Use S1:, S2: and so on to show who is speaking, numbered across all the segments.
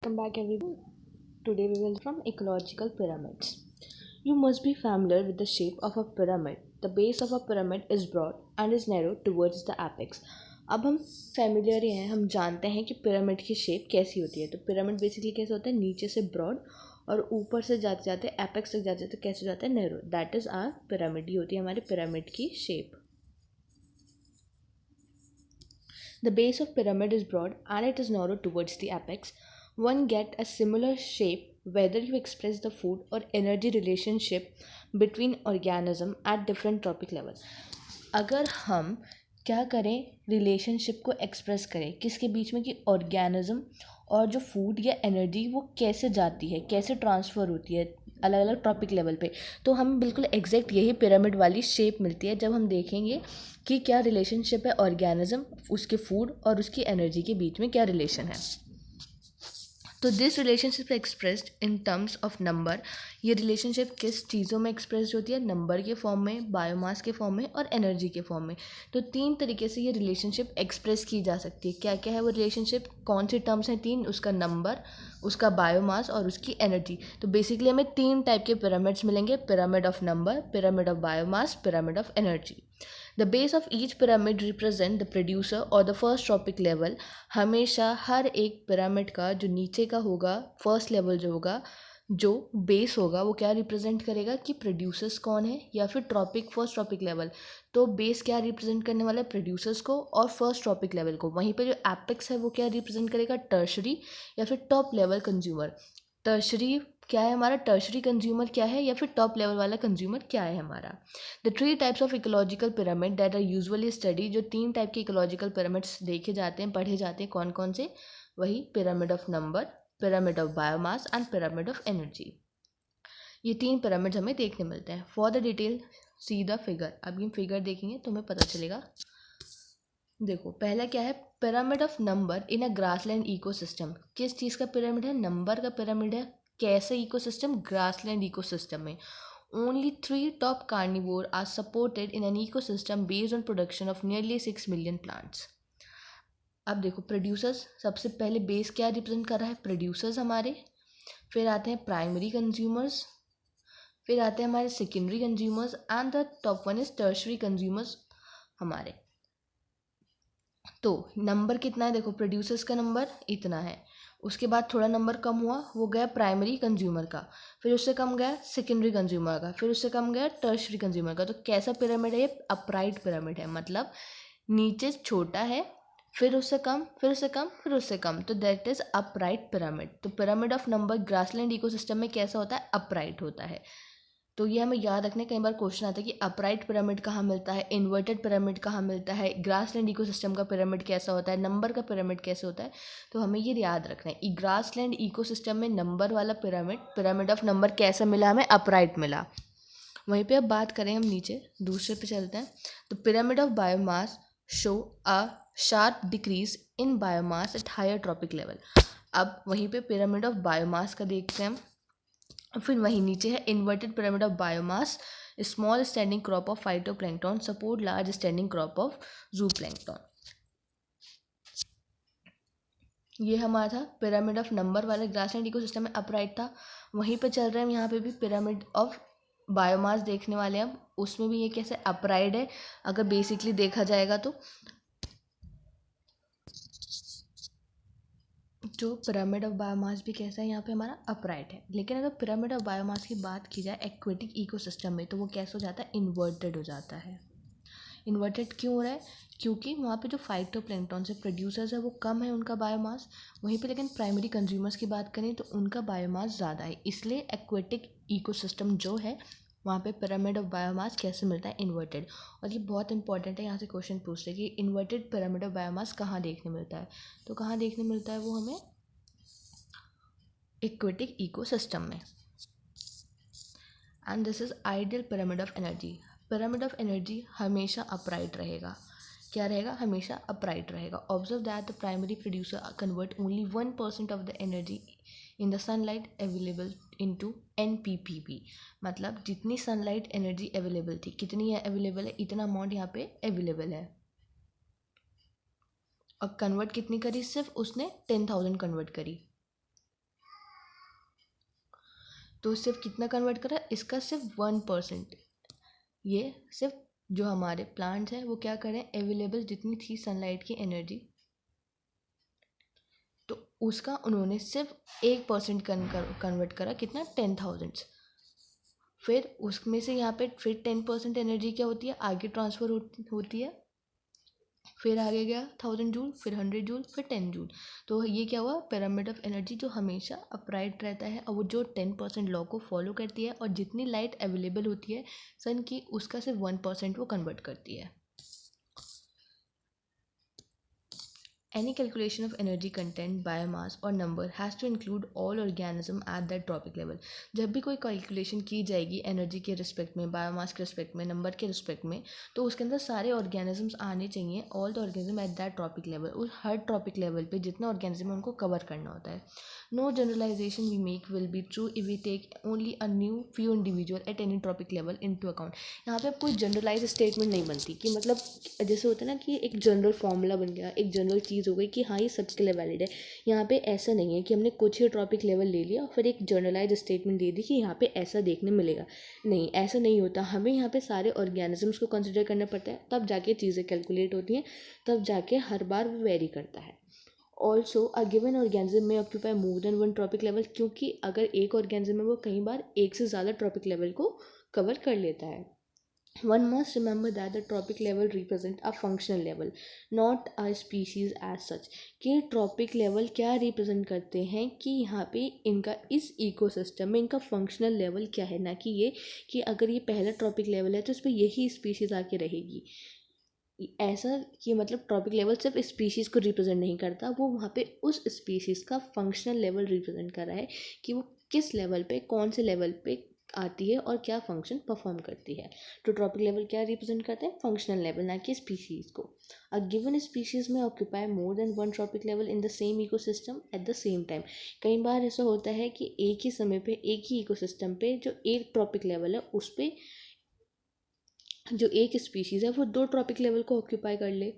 S1: Welcome back everyone. Today we will from ecological pyramids. You must be familiar with the shape of a pyramid. The base of a pyramid is broad and is narrow towards the apex. अब हम familiar हैं, हम जानते हैं कि pyramid की shape कैसी होती है। तो पिरामिड बेसिकली कैसे होता है, नीचे से ब्रॉड और ऊपर से जाते जाते एपेक्स तक जाते जाते कैसे हो जाता है, narrow. That is our pyramid. ये होती है हमारे पिरामिड की shape. The base of pyramid is broad and it is narrow towards the apex. One get a similar shape whether you express the food or energy relationship between organism at different trophic level. अगर हम क्या करें, relationship को express करें किसके बीच में, कि organism और जो फूड या एनर्जी वो कैसे जाती है, कैसे ट्रांसफ़र होती है अलग अलग टॉपिक लेवल पे, तो हमें बिल्कुल एग्जैक्ट यही पिरामिड वाली शेप मिलती है जब हम देखेंगे कि क्या रिलेशनशिप है ऑर्गेनिज्म, उसके फूड और उसकी एनर्जी के बीच में क्या रिलेशन है। तो this relationship expressed in terms of number. ये रिलेशनशिप किस चीज़ों में एक्सप्रेस होती है, नंबर के फॉर्म में, बायोमास के फॉर्म में और एनर्जी के फॉर्म में। तो तीन तरीके से ये रिलेशनशिप एक्सप्रेस की जा सकती है। क्या क्या है वो रिलेशनशिप, कौन सी टर्म्स हैं तीन, उसका नंबर, उसका बायोमास और उसकी एनर्जी। तो बेसिकली हमें तीन टाइप के पिरामिड्स मिलेंगे, pyramid of number, pyramid of biomass, pyramid of energy. The base of each pyramid represent the producer और द फर्स्ट ट्रॉपिक लेवल। हमेशा हर एक पिरामिड का जो नीचे का होगा, फर्स्ट लेवल जो होगा, जो बेस होगा, वो क्या रिप्रेजेंट करेगा कि प्रोड्यूसर्स कौन है या फिर ट्रॉपिक, फर्स्ट ट्रॉपिक लेवल। तो बेस क्या रिप्रेजेंट करने वाला है, प्रोड्यूसर्स को और फर्स्ट ट्रॉपिक लेवल को। वहीं पे जो एपेक्स है वो क्या रिप्रेजेंट करेगा, टर्शरी या फिर टॉप लेवल कंज्यूमर। टर्शरी क्या है हमारा, टर्शरी कंज्यूमर क्या है या फिर टॉप लेवल वाला कंज्यूमर क्या है हमारा। The three types of ecological pyramid that are usually study. जो तीन टाइप के इकोलॉजिकल पिरामिड्स देखे जाते हैं, पढ़े जाते हैं, कौन कौन से, वही pyramid of number, pyramid of biomass and pyramid of energy. ये तीन पिरामिड्स हमें देखने मिलते हैं। For the detail see the figure. अब ये फिगर देखेंगे तो हमें पता चलेगा। देखो पहला क्या है, pyramid of number in a grassland ecosystem. किस चीज़ का पिरामिड है, नंबर का पिरामिड है। कैसे इकोसिस्टम, ग्रासलैंड इकोसिस्टम में। Only 3 top carnivore are supported in an ecosystem based on production of nearly 6 million plants. अब देखो प्रोड्यूसर्स, सबसे पहले बेस क्या रिप्रेजेंट कर रहा है, प्रोड्यूसर्स हमारे। फिर आते हैं प्राइमरी कंज्यूमर्स, फिर आते हैं हमारे secondary consumers and the top one is tertiary consumers हमारे। तो नंबर कितना है, देखो प्रोड्यूसर्स का नंबर इतना है, उसके बाद थोड़ा नंबर कम हुआ, वो गया प्राइमरी कंज्यूमर का, फिर उससे कम गया सेकेंडरी कंज्यूमर का, फिर उससे कम गया टर्शरी कंज्यूमर का। तो कैसा पिरामिड है ये, अपराइट पिरामिड है, मतलब नीचे छोटा है, फिर उससे कम, फिर उससे कम, फिर उससे कम, तो दैट इज अपराइट पिरामिड। तो pyramid of number grassland ecosystem में कैसा होता है, अपराइट होता है। तो ये हमें याद रखने, कई बार क्वेश्चन आता है कि अपराइट पिरामिड कहाँ मिलता है, इन्वर्टेड पिरामिड कहाँ मिलता है, ग्रासलैंड इकोसिस्टम का पिरामिड कैसा होता है, नंबर का पिरामिड कैसे होता है। तो हमें ये याद रखना है, ग्रासलैंड इकोसिस्टम में नंबर वाला पिरामिड, पिरामिड ऑफ नंबर कैसा मिला हमें, अपराइट मिला। वहीं पे अब बात करें हम नीचे दूसरे पे चलते हैं। तो pyramid of biomass show a sharp decrease in biomass at higher trophic level. अब वहीं पे पिरामिड ऑफ बायोमास का देखते हैं हम। फिर वहीं नीचे है inverted pyramid of biomass, small standing crop of phytoplankton support large standing crop of जूप्लैंक्टन। ये हमारा था पिरामिड ऑफ नंबर वाला, ग्रासलैंड इकोसिस्टम में अपराइट था। वहीं पे चल रहे हैं हम, यहाँ पे भी पिरामिड ऑफ बायोमास देखने वाले हैं हम, उसमें भी ये कैसे अपराइड है अगर बेसिकली देखा जाएगा तो। जो पिरामिड ऑफ बायोमास भी कैसा है, यहाँ पे हमारा अपराइट है। लेकिन अगर पिरामिड ऑफ बायोमास की बात की जाए एक्वेटिक इकोसिस्टम में, तो वो कैसे हो जाता है, इन्वर्टेड हो जाता है। इन्वर्टेड क्यों हो रहा है, क्योंकि वहाँ पे जो फाइटोप्लैंक्टन से प्रोड्यूसर्स है वो कम है उनका बायोमास, वहीं पे लेकिन प्राइमरी कंज्यूमर्स की बात करें तो उनका बायोमास ज़्यादा है। इसलिए एक्वेटिक इकोसिस्टम जो है वहाँ पे पिरामिड ऑफ बायोमास कैसे मिलता है, इन्वर्टेड। और ये बहुत इंपॉर्टेंट है, यहाँ से क्वेश्चन पूछते हैं कि इन्वर्टेड पिरामिड ऑफ बायोमास कहाँ देखने मिलता है। तो कहाँ देखने मिलता है वो हमें, एक्वेटिक इकोसिस्टम में। And this is ideal pyramid of energy. Pyramid of energy हमेशा अपराइट रहेगा। क्या रहेगा, हमेशा अपराइट रहेगा। Observe that the primary producer convert only 1% of the energy in the sunlight available into NPPP। मतलब जितनी सनलाइट एनर्जी अवेलेबल थी, कितनी है अवेलेबल है, इतना अमाउंट यहाँ पे अवेलेबल है। और कन्वर्ट कितनी करी, सिर्फ उसने 10,000 कन्वर्ट करी। तो सिर्फ कितना कन्वर्ट करा, इसका सिर्फ 1%। ये सिर्फ जो हमारे प्लांट्स हैं वो क्या करें, अवेलेबल जितनी थी सनलाइट की एनर्जी, तो उसका उन्होंने सिर्फ 1% कन्वर्ट करा, कितना, 10,000। फिर उसमें से यहाँ पे फिर 10% एनर्जी क्या होती है, आगे ट्रांसफ़र होती है, फिर आगे गया 1000 जूल, फिर 100 जूल, फिर 10 जूल। तो ये क्या हुआ, पिरामिड ऑफ एनर्जी जो हमेशा अपराइट रहता है, और वो जो 10% लॉ को फॉलो करती है, और जितनी लाइट अवेलेबल होती है सन की, उसका सिर्फ 1% वो कन्वर्ट करती है। Any calculation of energy content, biomass or number has to include all organism at that tropic level। जब भी कोई कैलकुलेशन की जाएगी एनर्जी के रिस्पेक्ट में, बायोमास के रिस्पेक्ट में, नंबर के रिस्पेक्ट में, तो उसके अंदर सारे ऑर्गेनिजम्स आने चाहिए, all the organism at that trophic level. उस हर ट्रॉपिक लेवल पे जितना ऑर्गेनिज्म है उनको कवर करना होता है। No generalisation we make will be true if we take only a new few individual at any trophic level into account. यहाँ पे अब कोई जनरलाइज स्टेटमेंट नहीं बनती कि मतलब जैसे होता है ना कि एक जनरल फॉर्मूला बन गया, एक जनरल चीज़ हो गई कि हाँ ये सबके लिए वैलिड है। यहाँ पे ऐसा नहीं है कि हमने कुछ ही ट्रॉपिक लेवल ले लिया और फिर एक जनरलाइज स्टेटमेंट दे दी कि यहाँ पे ऐसा देखने मिलेगा। नहीं, ऐसा नहीं होता। हमें यहाँ पे सारे ऑर्गेनिजम्स को कंसिडर करना पड़ता है, तब जाके चीज़ें कैलकुलेट होती हैं, तब जाके हर बार वो वेरी करता है। ऑल्सो अ गिवन ऑर्गेनिज्म में occupy more than one trophic level, क्योंकि अगर एक ऑर्गेनिज्म है वो कई बार एक से ज़्यादा ट्रॉपिक लेवल को कवर कर लेता है। One must remember that the tropic level represent a functional level, not a species as such। कि ट्रॉपिक लेवल क्या रिप्रेजेंट करते हैं कि यहाँ पे इनका इस इकोसिस्टम में इनका फंक्शनल लेवल क्या है, ना कि ये कि अगर ये पहला ट्रॉपिक लेवल है तो इस पर यही स्पीशीज़ आके रहेगी। ऐसा कि मतलब ट्रॉपिक लेवल सिर्फ स्पीशीज़ को रिप्रेजेंट नहीं करता, वो वहाँ पे उस स्पीशीज़ का फंक्शनल लेवल रिप्रेजेंट कर रहा है कि वो किस लेवल पे, कौन से लेवल पे आती है और क्या फंक्शन परफॉर्म करती है। तो ट्रॉपिक लेवल क्या रिप्रेजेंट करते हैं, फंक्शनल लेवल, ना कि स्पीशीज़ को। अ गिवन स्पीशीज़ में occupy more than one tropic level in the same ecosystem at the same time. कई बार ऐसा होता है कि एक ही समय पे एक ही इकोसिस्टम पे जो एक ट्रॉपिक लेवल है उस पर जो एक स्पीशीज़ है वो दो ट्रॉपिक लेवल को ऑक्यूपाई कर ले।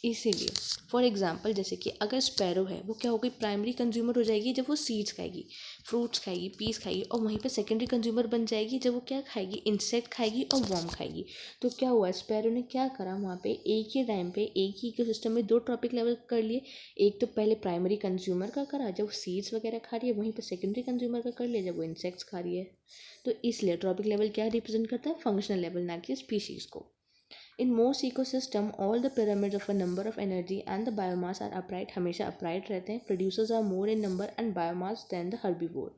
S1: इसीलिए फॉर एग्जांपल जैसे कि अगर स्पैरो है, वो क्या हो गई, प्राइमरी कंज्यूमर हो जाएगी जब वो सीड्स खाएगी, फ्रूट्स खाएगी, पीस खाएगी, और वहीं पे सेकेंडरी कंज्यूमर बन जाएगी जब वो क्या खाएगी, इंसेक्ट खाएगी और वर्म खाएगी। तो क्या हुआ, स्पैरो ने क्या करा, वहाँ पे एक ही टाइम पे एक ही इकोसिस्टम में दो ट्रॉपिक लेवल कर लिए। एक तो पहले प्राइमरी कंज्यूमर का करा जब वो सीड्स वगैरह खा रही है, वहीं पर सेकेंडरी कंज्यूमर का कर लिया जब वो इंसेक्ट्स खा रही है। तो इसलिए ट्रॉपिक लेवल क्या रिप्रेजेंट करता है, फंक्शनल लेवल, ना कि स्पीशीज़ को। In most ecosystem, all the pyramids of a number of energy and the biomass are upright, हमेशा upright रहते हैं। Producers are more in number and biomass than the herbivore,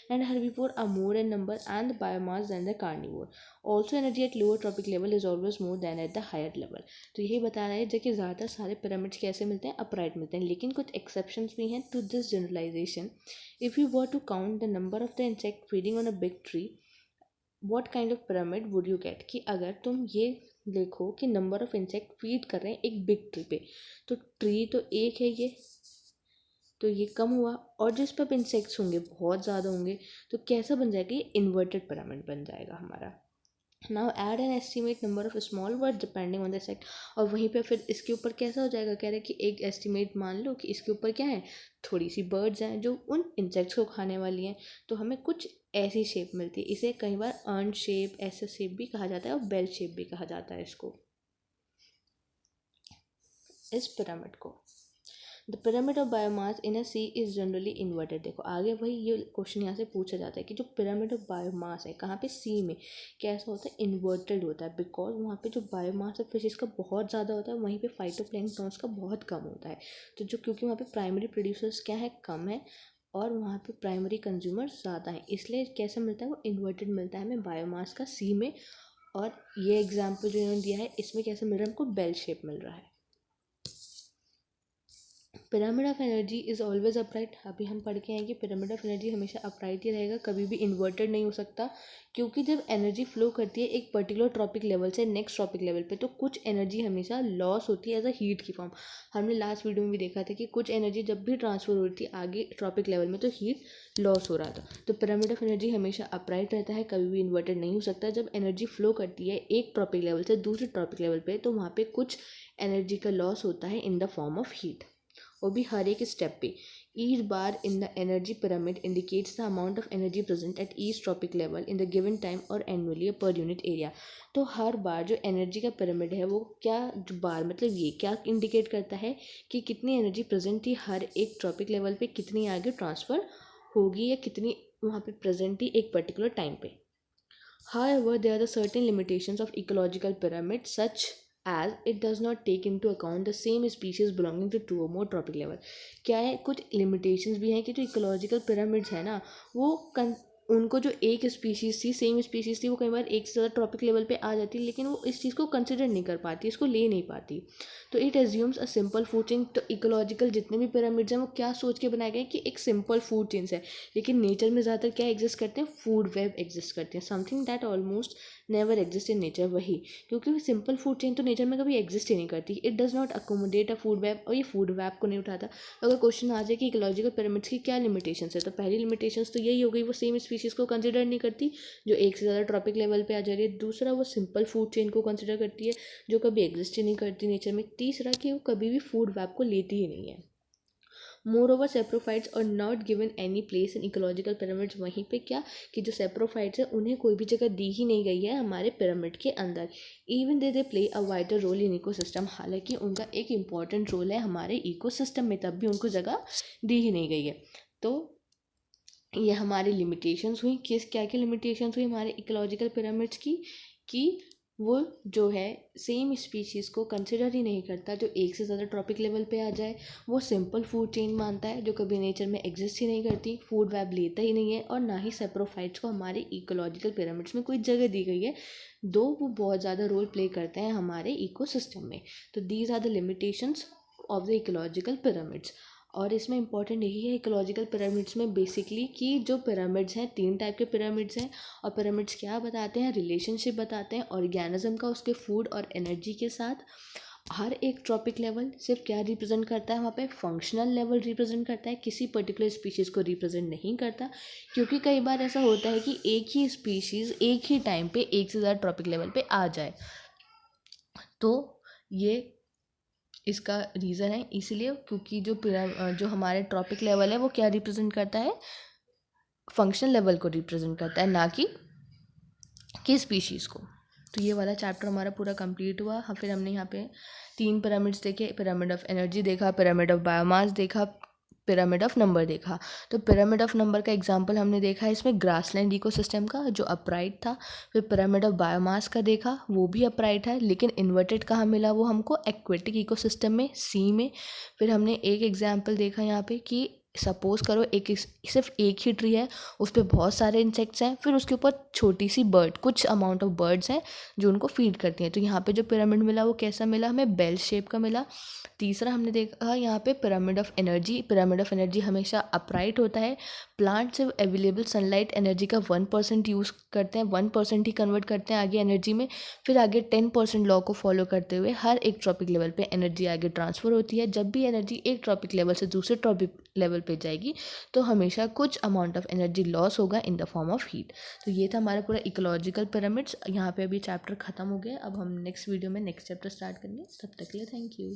S1: and herbivore are more in number and biomass than the carnivore. Also, energy at lower tropic level is always more than at the higher level। तो यही बता रहा है जो कि ज़्यादातर सारे pyramids कैसे मिलते हैं, upright मिलते हैं, लेकिन कुछ exceptions भी हैं to this generalization। If you were to count the number of the insect feeding on a big tree, what kind of pyramid would you get, कि अगर तुम ये देखो कि नंबर ऑफ इंसेक्ट फीड कर रहे हैं एक बिग ट्री पे, तो ट्री तो एक है ये, तो ये कम हुआ, और जिस पर इंसेक्ट्स होंगे बहुत ज़्यादा होंगे, तो कैसा बन जाएगा, ये इन्वर्टेड पिरामिड बन जाएगा हमारा। Now add an estimate number of small word depending on the sect, और वहीं पे फिर इसके ऊपर कैसा हो जाएगा, कह रहे हैं कि एक एस्टिमेट मान लो कि इसके ऊपर क्या है, थोड़ी सी बर्ड्स हैं जो उन इंसेक्ट्स को खाने वाली हैं, तो हमें कुछ ऐसी शेप मिलती है। इसे कई बार अर्न शेप, ऐसा शेप भी कहा जाता है, और बेल शेप भी कहा जाता है इसको, इस पिरामिड को। The pyramid of biomass in a sea is generally inverted. देखो आगे वही ये क्वेश्चन यहाँ से पूछा जाता है कि जो पिरामिड ऑफ बायोमास है कहाँ पे, सी में, कैसा होता है, इन्वर्टेड होता है, बिकॉज वहाँ पे जो बायोमास है फिशेस का बहुत ज़्यादा होता है, वहीं पे फाइटोप्लैंक्टन्स का बहुत कम होता है। तो जो क्योंकि वहाँ पे प्राइमरी प्रोड्यूसर्स क्या है, कम है, और वहाँ पे प्राइमरी कंज्यूमर ज़्यादा है, इसलिए कैसा मिलता है, वो इन्वर्टेड मिलता है हमें बायोमास का सी में। और ये एग्जाम्पल जो इन्होंने दिया है इसमें कैसे मिल रहा है, हमको बेल शेप मिल रहा है। Pyramid of energy is always upright. अभी हम पढ़ के हैं कि पिरामिड ऑफ एनर्जी हमेशा अपराइट ही रहेगा, कभी भी इन्वर्टेड नहीं हो सकता, क्योंकि जब एनर्जी फ्लो करती है एक पर्टिकुलर ट्रॉपिक लेवल से नेक्स्ट ट्रॉपिक लेवल पे, तो कुछ एनर्जी हमेशा लॉस होती है एज अ हीट की फॉर्म। हमने लास्ट वीडियो में भी देखा था कि कुछ एनर्जी जब भी ट्रांसफर हो रही थी आगे ट्रॉपिक लेवल में, तो हीट लॉस हो रहा था। तो पिरामिड ऑफ एनर्जी हमेशा अपराइट रहता है, कभी भी इन्वर्टेड नहीं हो सकता। जब एनर्जी फ्लो करती है एक ट्रॉपिक लेवल से दूसरे ट्रॉपिक लेवल पे, तो वहाँ पे कुछ एनर्जी का लॉस होता है in the form of heat, वो भी हर एक स्टेप पे, Each bar in the energy pyramid indicates the amount of energy present at each tropic level in the given time or annually per unit area. तो हर बार जो energy का pyramid है वो क्या, जो बार मतलब ये क्या इंडिकेट करता है कि कितनी एनर्जी प्रेजेंट थी हर एक ट्रॉपिक लेवल पे, कितनी आगे ट्रांसफ़र होगी या कितनी वहाँ पे प्रेजेंट थी एक पर्टिकुलर टाइम पे. However, there are certain limitations of ecological pyramid such as it does not take into account the same species belonging to two or more tropic level. क्या है, कुछ limitations भी हैं कि जो ecological pyramids है ना वो उनको जो एक स्पीशीज़ थी, सेम स्पीशीज़ थी, वो कई बार एक से ज़्यादा ट्रॉपिक लेवल पे आ जाती है लेकिन वो इस चीज़ को कंसिडर नहीं कर पाती, इसको ले नहीं पाती. तो it assumes a simple food chain. तो इकोलॉजिकल जितने भी पिरामिड्स हैं वो क्या सोच के बनाए गए कि एक सिंपल फूड चेन है, लेकिन नेचर में ज़्यादातर क्या एग्जिस्ट करते हैं, फूड वेब एग्जिस्ट करते हैं, something that almost never exist in nature. वही क्योंकि सिंपल फूड चेन तो नेचर में कभी एग्जिस्ट ही नहीं करती. It does not accommodate a food web, और ये फूड वेब को नहीं उठाता. तो अगर क्वेश्चन आ जाए कि इकोलॉजिकल पिरामिड्स की क्या लिमिटेशंस है, तो पहली लिमिटेशंस तो यही हो गई, वो सेम स्पीशीज़ को कंसिडर नहीं करती जो एक से ज़्यादा ट्रॉपिक लेवल पे आ जा रही है. दूसरा, वो सिंपल फूड चेन को कंसिडर करती है जो कभी एग्जिस्ट ही नहीं करती नेचर में. तीसरा कि वो कभी भी फूड वेब को लेती ही नहीं है. मोर ओवर सेप्रोफाइट्स और not given any place in ecological pyramids. वहीं पे क्या कि जो सेप्रोफाइट्स है उन्हें कोई भी जगह दी ही नहीं गई है हमारे पिरामिड के अंदर. Even they play a vital role in ecosystem. हालांकि उनका एक इम्पॉर्टेंट रोल है हमारे इकोसिस्टम में, तब भी उनको जगह दी ही नहीं गई है. तो ये हमारी लिमिटेशंस हुई. क्या क्या लिमिटेशंस हुई हमारे इकोलॉजिकल पिरामिड्स की, कि वो जो है सेम स्पीशीज़ को कंसिडर ही नहीं करता जो एक से ज़्यादा ट्रॉपिक लेवल पे आ जाए. वो सिंपल फूड चेन मानता है जो कभी नेचर में एग्जिस्ट ही नहीं करती, फूड वेब लेता ही नहीं है, और ना ही सेप्रोफाइट्स को हमारे इकोलॉजिकल पिरामिड्स में कोई जगह दी गई है, दो वो बहुत ज़्यादा रोल प्ले करते हैं हमारे इकोसिस्टम में. तो these are the limitations of the ecological pyramids. और इसमें इंपॉर्टेंट यही है इकोलॉजिकल पिरामिड्स में बेसिकली कि जो पिरामिड्स हैं, तीन टाइप के पिरामिड्स हैं. और पिरामिड्स क्या बताते हैं, रिलेशनशिप बताते हैं ऑर्गेनिज्म का उसके फूड और एनर्जी के साथ. हर एक ट्रॉपिक लेवल सिर्फ क्या रिप्रेजेंट करता है, वहाँ पे फंक्शनल लेवल रिप्रेजेंट करता है, किसी पर्टिकुलर स्पीशीज़ को रिप्रेजेंट नहीं करता. क्योंकि कई बार ऐसा होता है कि एक ही स्पीशीज़ एक ही टाइम पे एक से ज़्यादा ट्रॉपिक लेवल पे आ जाए. तो ये इसका रीज़न है, इसलिए क्योंकि जो हमारे ट्रॉपिक लेवल है वो क्या रिप्रेजेंट करता है, फंक्शनल लेवल को रिप्रेजेंट करता है, ना कि स्पीशीज़ को. तो ये वाला चैप्टर हमारा पूरा कंप्लीट हुआ. फिर हमने यहाँ पे 3 पिरामिड्स देखे, पिरामिड ऑफ एनर्जी देखा, पिरामिड ऑफ बायोमास देखा, पिरामिड ऑफ नंबर देखा. तो पिरामिड ऑफ नंबर का एग्जांपल हमने देखा है इसमें ग्रासलैंड इकोसिस्टम का जो अपराइट था. फिर पिरामिड ऑफ बायोमास का देखा, वो भी अपराइट है लेकिन इन्वर्टेड कहाँ मिला, वो हमको एक्वेटिक इकोसिस्टम में, सी में. फिर हमने एक एग्जांपल देखा यहाँ पे कि सपोज़ करो सिर्फ एक ही ट्री है, उस पर बहुत सारे इंसेक्ट्स हैं, फिर उसके ऊपर छोटी सी बर्ड, कुछ अमाउंट ऑफ बर्ड्स हैं जो उनको फीड करती हैं. तो यहाँ पे जो पिरामिड मिला वो कैसा मिला, हमें बेल शेप का मिला. तीसरा हमने देखा यहाँ पे pyramid of energy. Pyramid of energy हमेशा अपराइट होता है. प्लांट से अवेलेबल सनलाइट एनर्जी का 1% यूज़ करते हैं, 1% ही कन्वर्ट करते हैं आगे एनर्जी में. फिर आगे 10% लॉ को फॉलो करते हुए हर एक ट्रॉपिक लेवल पे एनर्जी आगे ट्रांसफ़र होती है. जब भी एनर्जी एक ट्रॉपिक लेवल से दूसरे ट्रॉपिक लेवल पे जाएगी तो हमेशा कुछ अमाउंट ऑफ एनर्जी लॉस होगा in the form of heat. तो ये था हमारा पूरा इकोलॉजिकल पिरामिड्स. यहाँ पे अभी चैप्टर ख़त्म हो गया. अब हम नेक्स्ट वीडियो में नेक्स्ट चैप्टर स्टार्ट करेंगे. तब तक के लिए थैंक यू.